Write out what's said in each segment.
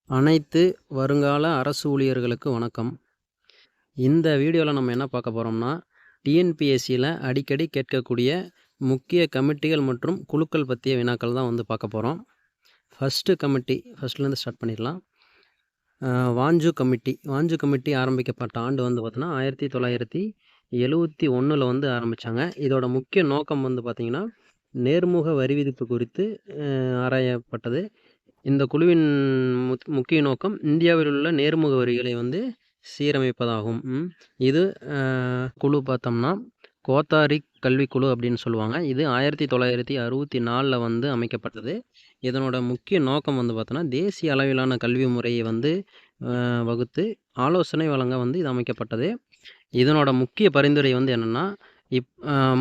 அனைத்து வருங்கால அரசு ஊழியர்களுக்கு வணக்கம். இந்த வீடியோவில் நம்ம என்ன பார்க்க போகிறோம்னா, டிஎன்பிஎஸ்சியில் அடிக்கடி கேட்கக்கூடிய முக்கிய கமிட்டிகள் மற்றும் குழுக்கள் பற்றிய வினாக்கள் தான் வந்து பார்க்க போகிறோம். ஃபஸ்ட்லேருந்து ஸ்டார்ட் பண்ணிடலாம். வாஞ்சு கமிட்டி ஆரம்பிக்கப்பட்ட ஆண்டு வந்து பார்த்தோன்னா 1971 வந்து ஆரம்பித்தாங்க. இதோட முக்கிய நோக்கம் வந்து பார்த்திங்கன்னா, நேர்முக வரி விதிப்பு குறித்து ஆராயப்பட்டது. இந்த குழுவின் முக்கிய நோக்கம் இந்தியாவில் உள்ள நேர்முக வரிகளை வந்து சீரமைப்பதாகும். இது குழு பார்த்தோம்னா கோத்தாரி கல்விக்குழு அப்படின்னு சொல்லுவாங்க. இது 1964 வந்து அமைக்கப்பட்டது. இதனோட முக்கிய நோக்கம் வந்து பார்த்தோன்னா தேசிய அளவிலான கல்வி முறையை வந்து வகுத்து ஆலோசனை வழங்க வந்து இது அமைக்கப்பட்டது. இதனோட முக்கிய பரிந்துரை வந்து என்னென்னா,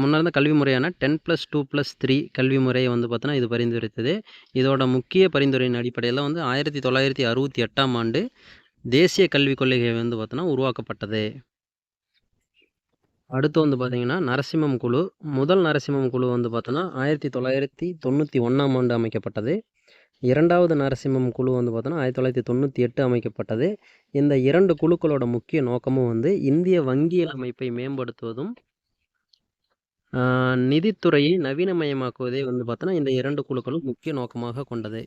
முன்ன இருந்த கல்வி முறையான 10+2+3 கல்வி முறையை வந்து பார்த்தோன்னா இது பரிந்துரைத்தது. இதோட முக்கிய பரிந்துரையின் அடிப்படையில் வந்து 1968 ஆண்டு தேசிய கல்விக் கொள்கை வந்து பார்த்தோன்னா உருவாக்கப்பட்டது. அடுத்து வந்து பார்த்திங்கன்னா நரசிம்மம் குழு. முதல் நரசிம்மம் குழு வந்து பார்த்தோன்னா 1991 ஆண்டு அமைக்கப்பட்டது. இரண்டாவது நரசிம்மம் குழு வந்து பார்த்தோன்னா 1998 அமைக்கப்பட்டது. இந்த இரண்டு குழுக்களோட முக்கிய நோக்கமும் வந்து இந்திய வங்கியல் அமைப்பை மேம்படுத்துவதும் நிதித்துறையை நவீனமயமாக்குவதே வந்து பார்த்தோன்னா இந்த இரண்டு குழுக்களும் முக்கிய நோக்கமாக கொண்டது.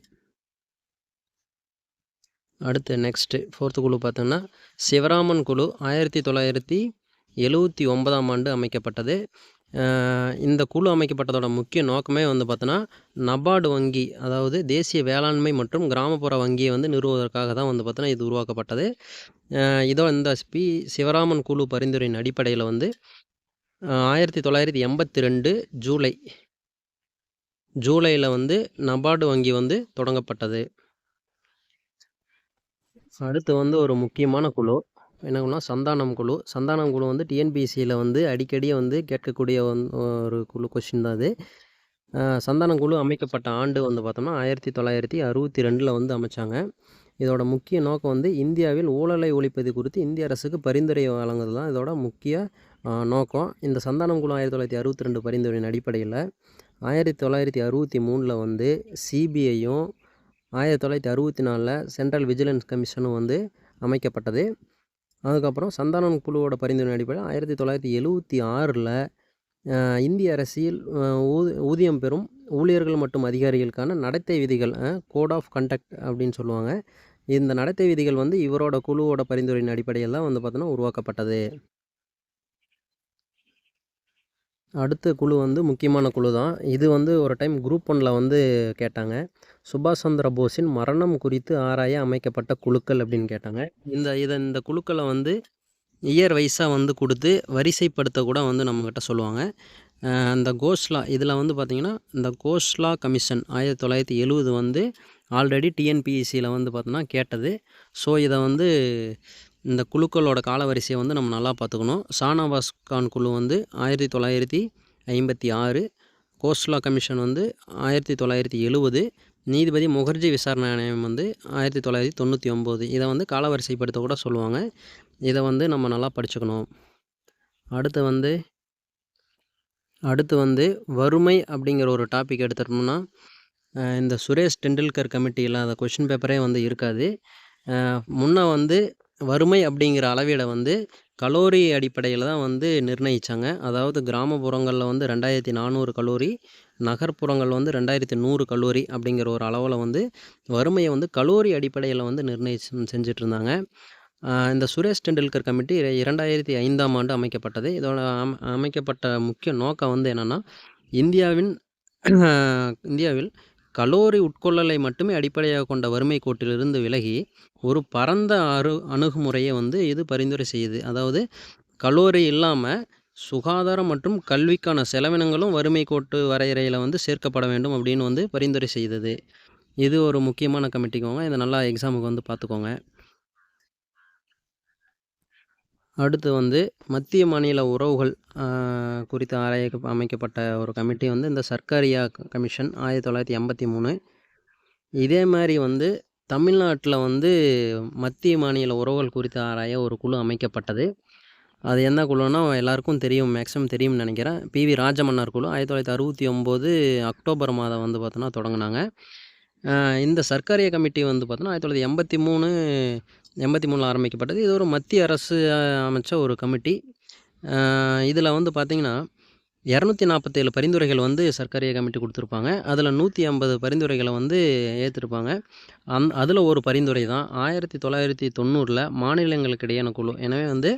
அடுத்து நெக்ஸ்ட்டு 4th குழு பார்த்தோம்னா சிவராமன் குழு 1979 ஆண்டு அமைக்கப்பட்டது. இந்த குழு அமைக்கப்பட்டதோட முக்கிய நோக்கமே வந்து பார்த்தோன்னா நபார்டு வங்கி, அதாவது தேசிய வேளாண்மை மற்றும் கிராமப்புற வங்கியை வந்து நிறுவுவதற்காக தான் வந்து பார்த்தோன்னா இது உருவாக்கப்பட்டது. இந்த சிவராமன் குழு பரிந்துரையின் அடிப்படையில் வந்து 1982 ஜூலையில் வந்து நபார்டு வங்கி வந்து தொடங்கப்பட்டது. அடுத்து வந்து ஒரு முக்கியமான குழு என்னன்னா சந்தானம் குழு வந்து டிஎன்பிஎஸ்சியில் வந்து அடிக்கடி வந்து கேட்கக்கூடிய ஒரு குழு கொஸ்டின் தான் அது. சந்தானம் குழு அமைக்கப்பட்ட ஆண்டு வந்து பார்த்தோம்னா 1962 வந்து அமைச்சாங்க. இதோட முக்கிய நோக்கம் வந்து இந்தியாவில் ஊழலை ஒழிப்பது குறித்து இந்திய அரசுக்கு பரிந்துரை வழங்குறது தான் இதோட முக்கிய நோக்கம். இந்த சந்தானம் குழு 1962 பரிந்துரையின் அடிப்படையில் 1963 வந்து சிபிஐயும் 1964 சென்ட்ரல் விஜிலன்ஸ் கமிஷனும் வந்து அமைக்கப்பட்டது. அதுக்கப்புறம் சந்தானம் குழுவோட பரிந்துரை அடிப்படையில் 1976 இந்திய அரசியல் ஊதியம் பெறும் ஊழியர்கள் மற்றும் அதிகாரிகளுக்கான நடத்தை விதிகள், கோட் ஆஃப் கண்டக்ட் அப்படின்னு சொல்லுவாங்க. இந்த நடத்தை விதிகள் வந்து இவரோட குழுவோட பரிந்துரையின் அடிப்படையில் தான் வந்து பார்த்தோன்னா உருவாக்கப்பட்டது. அடுத்த குழு வந்து முக்கியமான குழு தான். இது வந்து ஒரு டைம் குரூப் 1ல் வந்து கேட்டாங்க. சுபாஷ் சந்திர போஸின் மரணம் குறித்து ஆராய அமைக்கப்பட்ட குழுக்கள் அப்படின்னு கேட்டாங்க. இந்த குழுக்களை வந்து இயர் வைஸாக வந்து கொடுத்து வரிசைப்படுத்த கூட வந்து நம்மக்கிட்ட சொல்லுவாங்க. அந்த கோஸ்லா இதில் வந்து பார்த்திங்கன்னா இந்த கோஸ்லா கமிஷன் 1970 வந்து ஆல்ரெடி டிஎன்பிஎஸ்சியில் வந்து பார்த்தோன்னா கேட்டது. ஸோ இதை வந்து இந்த குழுக்களோட காலவரிசையை வந்து நம்ம நல்லா பார்த்துக்கணும். ஷானவாஸ் கான் குழு வந்து 1956, கோஸ்லா கமிஷன் வந்து 1970, நீதிபதி முகர்ஜி விசாரணை ஆணையம் வந்து 1999. இதை வந்து காலவரிசைப்படுத்த கூட சொல்லுவாங்க. இதை வந்து நம்ம நல்லா படிச்சுக்கணும். அடுத்து வந்து வறுமை அப்படிங்கிற ஒரு டாபிக் எடுத்துட்டோம்னா இந்த சுரேஷ் டெண்டுல்கர் கமிட்டி இல்லாத கொஷின் பேப்பரே வந்து இருக்காது. முன்ன வந்து வறுமை அப்படிங்கிற அளவீடை வந்து கலோரி அடிப்படையில் தான் வந்து நிர்ணயித்தாங்க. அதாவது கிராமப்புறங்களில் வந்து 2400 கலோரி, நகர்ப்புறங்கள் வந்து 2100 கலோரி அப்படிங்கிற ஒரு அளவில் வந்து வறுமையை வந்து கலோரி அடிப்படையில் வந்து செஞ்சுட்டு இருந்தாங்க. இந்த சுரேஷ் டெண்டுல்கர் கமிட்டி 2005 ஆண்டு அமைக்கப்பட்டது. இதோட அமைக்கப்பட்ட முக்கிய நோக்கம் வந்து என்னென்னா இந்தியாவில் கலோரி உட்கொள்ளலை மட்டுமே அடிப்படையாக கொண்ட வறுமை கோட்டிலிருந்து விலகி ஒரு பரந்த அணுகுமுறையை வந்து இது பரிந்துரை செய்யுது. அதாவது கலோரி இல்லாமல் சுகாதாரம் மற்றும் கல்விக்கான செலவினங்களும் வறுமை கோட்டு வரையறையில் வந்து சேர்க்கப்பட வேண்டும் அப்படின்னு வந்து பரிந்துரை செய்தது. இது ஒரு முக்கியமான கமிட்டிக்கோங்க. இதை நல்லா எக்ஸாமுக்கு வந்து பார்த்துக்கோங்க. அடுத்து வந்து மத்திய மாநில உறவுகள் குறித்து ஆராய அமைக்கப்பட்ட ஒரு கமிட்டி வந்து இந்த சர்க்காரியா கமிஷன் 1983. இதே மாதிரி வந்து தமிழ்நாட்டில் வந்து மத்திய மாநில உறவுகள் குறித்து ஆராய ஒரு குழு அமைக்கப்பட்டது. அது என்ன குழுன்னா எல்லாருக்கும் தெரியும், மேக்ஸிமம் தெரியும்னு நினைக்கிறேன். பிவி ராஜமன்னார் குழு 1969 அக்டோபர் மாதம் வந்து பார்த்தோன்னா தொடங்கினாங்க. இந்த சர்க்காரிய கமிட்டி வந்து பார்த்தோன்னா 1983 ஆரம்பிக்கப்பட்டது. இது ஒரு மத்திய அரசு அமைச்ச ஒரு கமிட்டி. இதில் வந்து பார்த்திங்கன்னா 247 பரிந்துரைகள் வந்து சர்க்காரிய கமிட்டி கொடுத்துருப்பாங்க. அதில் 150 பரிந்துரைகளை வந்து ஏற்றிருப்பாங்க. அதில் ஒரு பரிந்துரை தான் 1990 மாநிலங்களுக்கு இடையான குழு. எனவே வந்து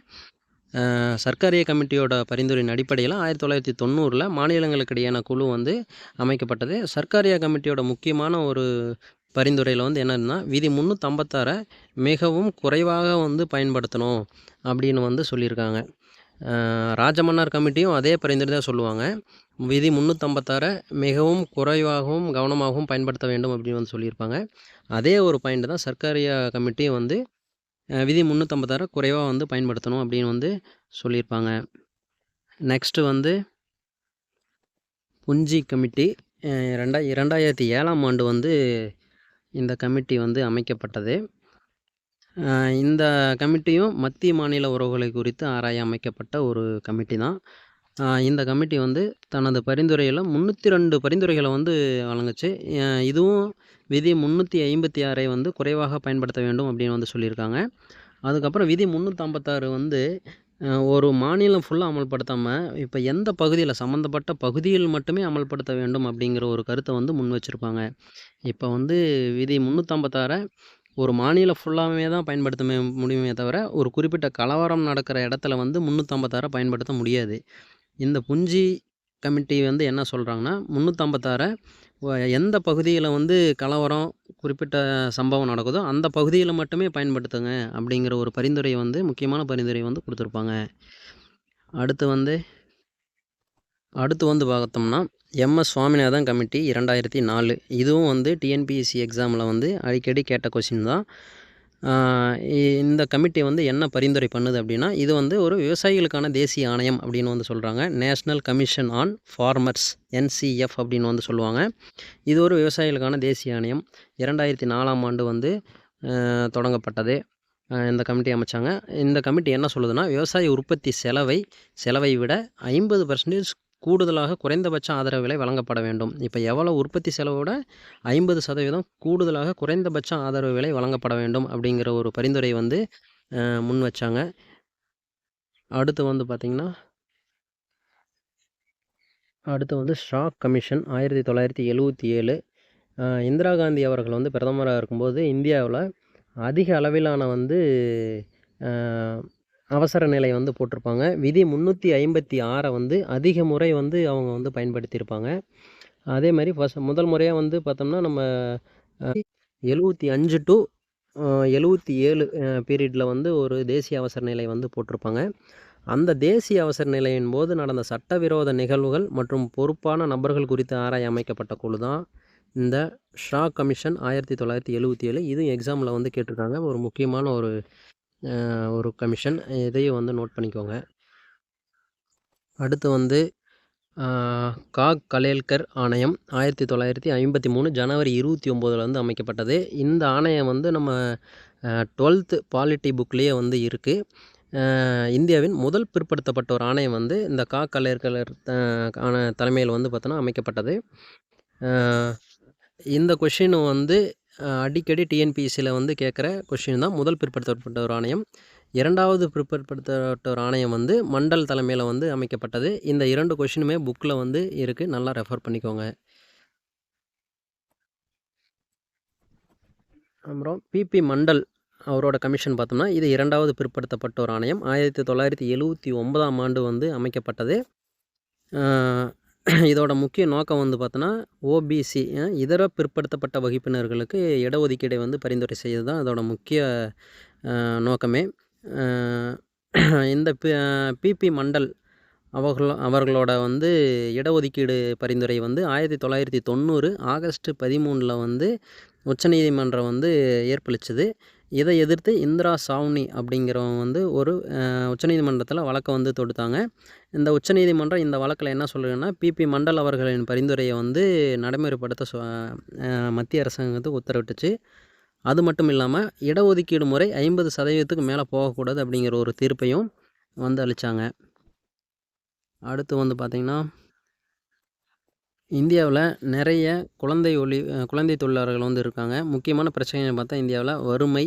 சர்க்காரிய கமிட்டியோட பரிந்துரையின் அடிப்படையில் 1990 மாநிலங்களுக்கு இடையான குழு வந்து அமைக்கப்பட்டது. சர்க்காரிய கமிட்டியோட முக்கியமான ஒரு பரிந்துரையில் வந்து என்னன்னா, விதி 356 மிகவும் குறைவாக வந்து பயன்படுத்தணும் அப்படின்னு வந்து சொல்லியிருக்காங்க. ராஜமன்னார் கமிட்டியும் அதே பரிந்துரை தான் சொல்லுவாங்க. விதி 356 மிகவும் குறைவாகவும் கவனமாகவும் பயன்படுத்த வேண்டும் அப்படின்னு வந்து சொல்லியிருப்பாங்க. அதே ஒரு பாயிண்ட் தான் சர்க்காரிய கமிட்டியும் வந்து விதி 356 குறைவாக வந்து பயன்படுத்தணும் அப்படின்னு வந்து சொல்லியிருப்பாங்க. நெக்ஸ்ட்டு வந்து புஞ்சி கமிட்டி 2007ஆம் ஆண்டு வந்து இந்த கமிட்டி வந்து அமைக்கப்பட்டது. இந்த கமிட்டியும் மத்திய மாநில உறவுகளை குறித்து ஆராய அமைக்கப்பட்ட ஒரு கமிட்டி தான். இந்த கமிட்டி வந்து தனது பரிந்துரையில் 302 பரிந்துரைகளை வந்து வழங்குச்சு. இதுவும் விதி 356 வந்து குறைவாக பயன்படுத்த வேண்டும் அப்படின்னு வந்து சொல்லியிருக்காங்க. அதுக்கப்புறம் விதி 356 வந்து ஒரு மாநிலம் ஃபுல்லாக அமல்படுத்தாமல் இப்போ எந்த பகுதியில் சம்மந்தப்பட்ட பகுதியில் மட்டுமே அமல்படுத்த வேண்டும் அப்படிங்கிற ஒரு கருத்தை வந்து முன் வச்சுருப்பாங்க. இப்போ வந்து விதி 356 ஒரு மாநிலம் ஃபுல்லாகவே தான் பயன்படுத்த முடியுமே தவிர ஒரு குறிப்பிட்ட கலவரம் நடக்கிற இடத்துல வந்து 356 பயன்படுத்த முடியாது. இந்த புஞ்சி கமிட்டி வந்து என்ன சொல்கிறாங்கன்னா 356 எந்த பகுதியில் வந்து கலவரம் குறிப்பிட்ட சம்பவம் நடக்குதோ அந்த பகுதியில் மட்டுமே பயன்படுத்துங்க அப்படிங்கிற ஒரு பரிந்துரை வந்து முக்கியமான பரிந்துரை வந்து கொடுத்துருப்பாங்க. அடுத்து வந்து பார்த்தோம்னா எம்எஸ் சுவாமிநாதன் கமிட்டி 2004 இதுவும் வந்து டிஎன்பிஎஸ்சி எக்ஸாமில் வந்து அடிக்கடி கேட்ட கொஷின் தான். இந்த கமிட்டி வந்து என்ன பரிந்துரை பண்ணுது அப்படின்னா, இது வந்து ஒரு விவசாயிகளுக்கான தேசிய ஆணையம் அப்படின்னு வந்து சொல்கிறாங்க. National commission on farmers NCF அப்படின்னு வந்து சொல்லுவாங்க. இது ஒரு விவசாயிகளுக்கான தேசிய ஆணையம் 2004ஆம் ஆண்டு வந்து தொடங்கப்பட்டது. இந்த கமிட்டி அமைச்சாங்க. இந்த கமிட்டி என்ன சொல்லுதுன்னா, விவசாய உற்பத்தி செலவை விட 50% கூடுதலாக குறைந்தபட்ச ஆதரவு விலை வழங்கப்பட வேண்டும். இப்போ எவ்வளோ உற்பத்தி செலவை விட 50% கூடுதலாக குறைந்தபட்ச ஆதரவு விலை வழங்கப்பட வேண்டும் அப்படிங்கிற ஒரு பரிந்துரை வந்து முன் வச்சாங்க. அடுத்து வந்து பார்த்திங்கன்னா ஷா கமிஷன் 1977 இந்திரா காந்தி அவர்கள் வந்து பிரதமராக இருக்கும்போது இந்தியாவில் அதிக அளவிலான வந்து அவசர நிலை வந்து போட்டிருப்பாங்க. விதி 356 வந்து அதிக முறை வந்து அவங்க வந்து பயன்படுத்தியிருப்பாங்க. அதே மாதிரி முதல் முறையாக வந்து பார்த்தோம்னா நம்ம 75 to 77 பீரியடில் வந்து ஒரு தேசிய அவசர நிலை வந்து போட்டிருப்பாங்க. அந்த தேசிய அவசர நிலையின் போது நடந்த சட்டவிரோத நிகழ்வுகள் மற்றும் பொறுப்பான நபர்கள் குறித்து ஆராய அமைக்கப்பட்ட குழு தான் இந்த ஷா கமிஷன் 1977. இதுவும் எக்ஸாமில் வந்து கேட்டிருக்காங்க. ஒரு முக்கியமான ஒரு கமிஷன். இதையும் வந்து நோட் பண்ணிக்கோங்க. அடுத்து வந்து காக் கலேல்கர் ஆணையம் 1953 ஜனவரி 29 வந்து அமைக்கப்பட்டது. இந்த ஆணையம் வந்து நம்ம 12th பாலிட்டி புக்லேயே வந்து இருக்குது. இந்தியாவின் முதல் பிற்படுத்தப்பட்ட ஒரு ஆணையம் வந்து இந்த காக் கலேல்கர் தலைமையில் வந்து பார்த்தோன்னா அமைக்கப்பட்டது. இந்த கொஷின் வந்து அடிக்கடி டிஎன்பிஎஸ்சியில் வந்து கேட்குற கொஷின் தான். முதல் பிற்படுத்தப்பட்ட ஒரு ஆணையம். இரண்டாவது பிற்படுத்தப்பட்ட ஒரு ஆணையம் வந்து மண்டல் தலைமையில் வந்து அமைக்கப்பட்டது. இந்த 2 கொஷினுமே புக்கில் வந்து இருக்குது. நல்லா ரெஃபர் பண்ணிக்கோங்க. அப்புறம் பிபி மண்டல் அவரோட கமிஷன் பார்த்தோம்னா இது இரண்டாவது பிற்படுத்தப்பட்ட ஒரு ஆணையம் 1979ஆம் ஆண்டு வந்து அமைக்கப்பட்டது. இதோட முக்கிய நோக்கம் வந்து பார்த்தோன்னா ஓபிசி இதர பிற்படுத்தப்பட்ட வகுப்பினர்களுக்கு இடஒதுக்கீடை வந்து பரிந்துரை செய்வது தான் அதோட முக்கிய நோக்கமே. இந்த பிபி மண்டல் அவர்களோட வந்து இடஒதுக்கீடு பரிந்துரை வந்து 1990 ஆகஸ்ட் 13 வந்து உச்சநீதிமன்றம் வந்து ஏற்பளிச்சது. இதை எதிர்த்து இந்திரா சாவ்னி அப்படிங்கிறவங்க வந்து ஒரு உச்சநீதிமன்றத்தில் வழக்கை வந்து தொடுத்தாங்க. இந்த உச்சநீதிமன்றம் இந்த வழக்கில் என்ன சொல்லுதுன்னா, பிபி மண்டல் அவர்களின் பரிந்துரையை வந்து நடைமுறைப்படுத்த மத்திய அரசாங்கத்துக்கு உத்தரவிட்டுச்சு. அது மட்டும் இல்லாமல் இடஒதுக்கீடு முறை 50% மேலே போகக்கூடாது அப்படிங்கிற ஒரு தீர்ப்பையும் வந்து அளித்தாங்க. அடுத்து வந்து பார்த்திங்கன்னா இந்தியாவில் நிறைய குழந்தை தொழிலாளர்கள் வந்து இருக்காங்க. முக்கியமான பிரச்சனைன்னு பார்த்தா இந்தியாவில் வறுமை,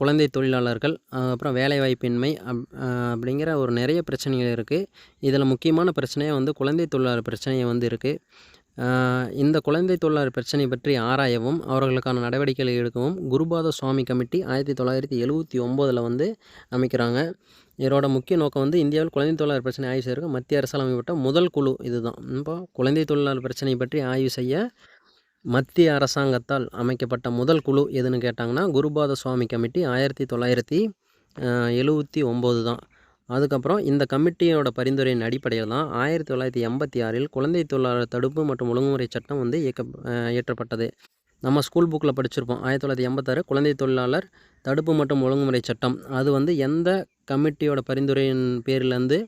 குழந்தை தொழிலாளர்கள், அப்புறம் வேலைவாய்ப்பின்மை அப்படிங்கிற ஒரு நிறைய பிரச்சனைகள் இருக்குது. இதில் முக்கியமான பிரச்சனையாக வந்து குழந்தை தொழிலாளர் பிரச்சனையை வந்து இருக்குது. இந்த குழந்தை தொழிலாளர் பிரச்சனை பற்றி ஆராயவும் அவர்களுக்கான நடவடிக்கைகளை எடுக்கவும் குருபாத சுவாமி கமிட்டி 1979 வந்து அமைக்கிறாங்க. இதோட முக்கிய நோக்கம் வந்து இந்தியாவில் குழந்தை தொழிலாளர் பிரச்சனை ஆய்வு செய்யறதுக்கு மத்திய அரசால் அமைக்கப்பட்ட முதல் குழு இதுதான். இப்போ குழந்தை தொழிலாளர் பிரச்சனை பற்றி ஆய்வு செய்ய மத்திய அரசாங்கத்தால் அமைக்கப்பட்ட முதல் குழு எதுன்னு கேட்டாங்கன்னா குருபாத சுவாமி கமிட்டி 1979 தான். அதுக்கப்புறம் இந்த கமிட்டியோட பரிந்துரையின் அடிப்படையில் தான் 1986 குழந்தை தொழிலாளர் தடுப்பு மற்றும் ஒழுங்குமுறை சட்டம் வந்து இயற்றப்பட்டது. நம்ம ஸ்கூல் புக்கில் படிச்சிருப்போம். 1986 குழந்தை தொழிலாளர் தடுப்பு மற்றும் ஒழுங்குமுறை சட்டம். அது வந்து எந்த கமிட்டியோட பரிந்துரையின் பேரிலேருந்து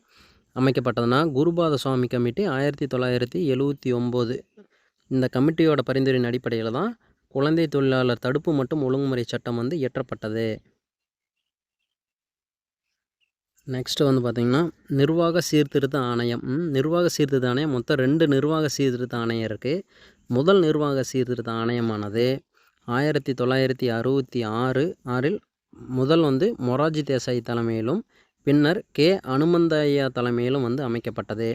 அமைக்கப்பட்டதுன்னா குருபாத சுவாமி கமிட்டி 1979. இந்த கமிட்டியோட பரிந்துரையின் அடிப்படையில் தான் குழந்தை தொழிலாளர் தடுப்பு மற்றும் ஒழுங்குமுறை சட்டம் வந்து இயற்றப்பட்டது. நெக்ஸ்ட்டு வந்து பார்த்திங்கன்னா நிர்வாக சீர்திருத்த ஆணையம். நிர்வாக சீர்திருத்த ஆணையம் மொத்தம் 2 நிர்வாக சீர்திருத்த ஆணையம் இருக்குது. முதல் நிர்வாக சீர்திருத்த ஆணையமானது 1966 முதல் வந்து மொரார்ஜி தேசாய் தலைமையிலும் பின்னர் கே. அனுமந்தையா தலைமையிலும் வந்து அமைக்கப்பட்டது.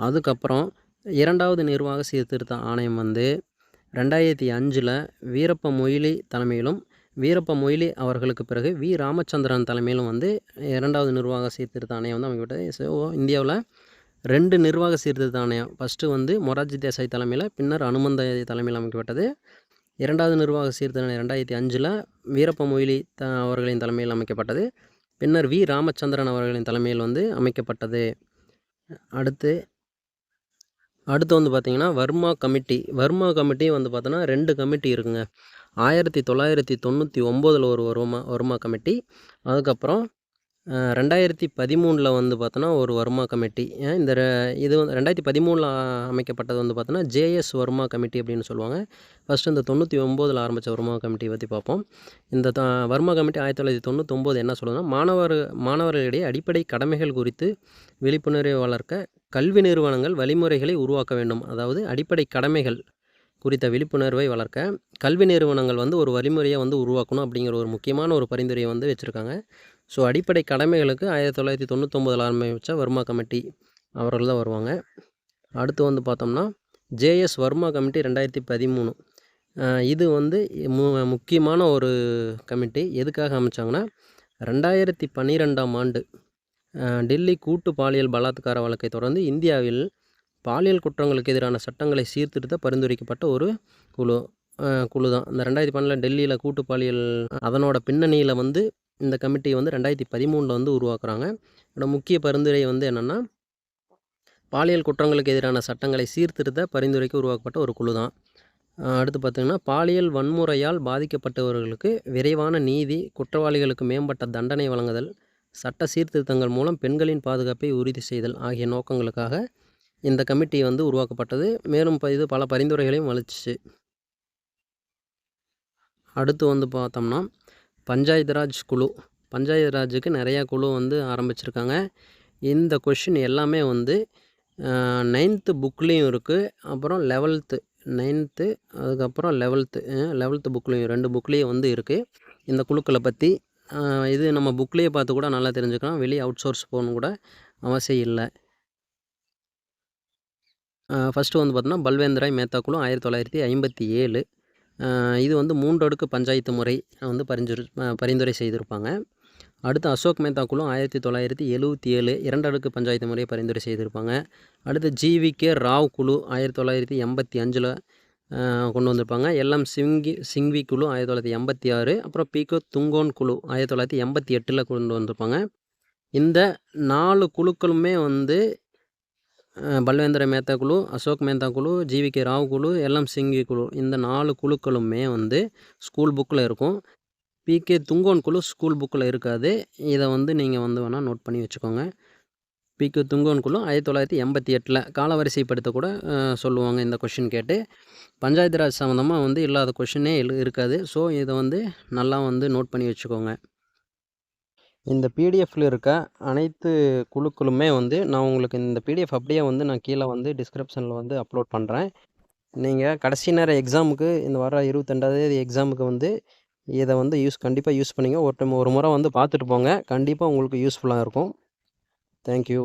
அதுக்கப்புறம் 2வது நிர்வாக சீர்திருத்த ஆணையம் வந்து 2005 வீரப்ப மொய்லி தலைமையிலும் வீரப்ப மொய்லி அவர்களுக்கு பிறகு வி. ராமச்சந்திரன் தலைமையிலும் வந்து 2வது நிர்வாக சீர்திருத்த ஆணையம் வந்து அமைக்கப்பட்டது. ஸோ இந்தியாவில் 2 நிர்வாக சீர்திருத்த ஆணையம். ஃபஸ்ட்டு வந்து மொரார்ஜி தேசாய் தலைமையில், பின்னர் அனுமந்தையா தலைமையில் அமைக்கப்பட்டது. 2வது நிர்வாக சீர்திருத்த ஆணையம் 2005 வீரப்ப மொய்லி அவர்களின் தலைமையில் அமைக்கப்பட்டது. பின்னர் வி. ராமச்சந்திரன் அவர்களின் தலைமையில் வந்து அமைக்கப்பட்டது. அடுத்து வந்து பார்த்திங்கன்னா வர்மா கமிட்டி. வர்மா கமிட்டி வந்து பார்த்தோன்னா 2 கமிட்டி இருக்குங்க. 1999 ஒரு வர்மா கமிட்டி. அதுக்கப்புறம் 2013 வந்து பார்த்தோன்னா ஒரு வர்மா கமிட்டி. இது வந்து 2013 அமைக்கப்பட்டது வந்து பார்த்தோன்னா ஜேஎஸ் வர்மா கமிட்டி அப்படின்னு சொல்லுவாங்க. ஃபஸ்ட்டு இந்த 99 ஆரம்பித்த வர்மா கமிட்டியை பற்றி பார்ப்போம். இந்த வர்மா கமிட்டி 1999 என்ன சொல்லுதுன்னா மாணவர்களிடையே அடிப்படை கடமைகள் குறித்து விழிப்புணர்வை வளர்க்க கல்வி நிறுவனங்கள் வழிமுறைகளை உருவாக்க வேண்டும். அதாவது அடிப்படை கடமைகள் குறித்த விழிப்புணர்வை வளர்க்க கல்வி நிறுவனங்கள் வந்து ஒரு வழிமுறையை வந்து உருவாக்கணும் அப்படிங்கிற ஒரு முக்கியமான ஒரு பரிந்துரையை வந்து வச்சுருக்காங்க. ஸோ அடிப்படை கடமைகளுக்கு 1999 ஆரம்பித்த வர்மா கமிட்டி அவர்கள் தான் வருவாங்க. அடுத்து வந்து பார்த்தோம்னா ஜேஎஸ் வர்மா கமிட்டி 2013. இது வந்து முக்கியமான ஒரு கமிட்டி. எதுக்காக அமைச்சாங்கன்னா 2012ஆம் ஆண்டு டெல்லி கூட்டு பாலியல் பலாத்கார வழக்கை தொடர்ந்து இந்தியாவில் பாலியல் குற்றங்களுக்கு எதிரான சட்டங்களை சீர்திருத்த பரிந்துரைக்கப்பட்ட ஒரு குழு தான். இந்த 2012 டெல்லியில் கூட்டு பாலியல் அதனோட பின்னணியில் வந்து இந்த கமிட்டி வந்து 2013 வந்து உருவாக்குறாங்க. இதோட முக்கிய பரிந்துரை வந்து என்னென்னா பாலியல் குற்றங்களுக்கு எதிரான சட்டங்களை சீர்திருத்த பரிந்துரைக்கு உருவாக்கப்பட்ட ஒரு குழு தான். அடுத்து பார்த்திங்கன்னா பாலியல் வன்முறையால் பாதிக்கப்பட்டவர்களுக்கு விரைவான நீதி, குற்றவாளிகளுக்கு மேம்பட்ட தண்டனை வழங்குதல், சட்ட சீர்திருத்தங்கள் மூலம் பெண்களின் பாதுகாப்பை உறுதி செய்தல் ஆகிய நோக்கங்களுக்காக இந்த கமிட்டி வந்து உருவாக்கப்பட்டது. மேலும் இது பல பரிந்துரைகளையும் அளிச்சிச்சு. அடுத்து வந்து பார்த்தோம்னா பஞ்சாயத்து ராஜ் குழு. பஞ்சாயத்து ராஜுக்கு நிறையா குழு வந்து ஆரம்பிச்சிருக்காங்க. இந்த கொஷின் எல்லாமே வந்து 9th புக்லேயும் இருக்குது. அப்புறம் 9th அதுக்கப்புறம் 11th புக்லேயும் 2 புக்லேயும் வந்து இருக்குது இந்த குழுக்களை பற்றி. இது நம்ம புக்லேயே பார்த்து கூட நல்லா தெரிஞ்சுக்கலாம். வெளியே அவுட் சோர்ஸ் போகணும் கூட அவசியம் இல்லை. ஃபஸ்ட்டு வந்து பார்த்தோன்னா பல்வேந்திராய் மேத்தா குழு 1957. இது வந்து 3 அடுக்கு பஞ்சாயத்து முறை வந்து பரிந்துரை செய்திருப்பாங்க. அடுத்து அசோக் மேத்தா குழு 1977 2 அடுக்கு பஞ்சாயத்து முறையை பரிந்துரை செய்திருப்பாங்க. அடுத்து ஜிவிகே ராவ் குழு 1985 கொண்டு வந்திருப்பாங்க. எல்எம் சிங்வி குழு 1986. அப்புறம் பிகோ துங்கோன் குழு 1988 கொண்டு வந்திருப்பாங்க. இந்த 4 குழுக்களுமே வந்து பல்வேந்திர மேத்தா குழு, அசோக் மேத்தா குழு, ஜிவிகே ராவ் குழு, எல்எம் சிங்வி குழு, இந்த 4 குழுக்களுமே வந்து ஸ்கூல் புக்கில் இருக்கும். பிகே துங்கோன் குழு ஸ்கூல் புக்கில் இருக்காது. இதை வந்து நீங்கள் வந்து வேணால் நோட் பண்ணி வச்சுக்கோங்க. பிகே துங்கோன் குழு 1988 காலவரிசைப்படுத்த கூட சொல்லுவாங்க இந்த கொஷின் கேட்டு. பஞ்சாயத்து ராஜ் சம்மந்தமாக வந்து இல்லாத கொஷினே இருக்காது. ஸோ இதை வந்து நல்லா வந்து நோட் பண்ணி வச்சுக்கோங்க. இந்த பிடிஎஃப்ல இருக்க அனைத்து குழுக்களுமே வந்து நான் உங்களுக்கு இந்த பிடிஎஃப் அப்படியே வந்து நான் கீழே வந்து டிஸ்கிரிப்ஷனில் வந்து அப்லோட் பண்ணுறேன். நீங்கள் கடைசி நேர எக்ஸாமுக்கு இந்த வர 22ஆம் தேதி எக்ஸாமுக்கு வந்து இதை வந்து கண்டிப்பாக யூஸ் பண்ணிங்க. ஒரு முறை வந்து பார்த்துட்டு போங்க. கண்டிப்பாக உங்களுக்கு யூஸ்ஃபுல்லாக இருக்கும். தேங்க்யூ.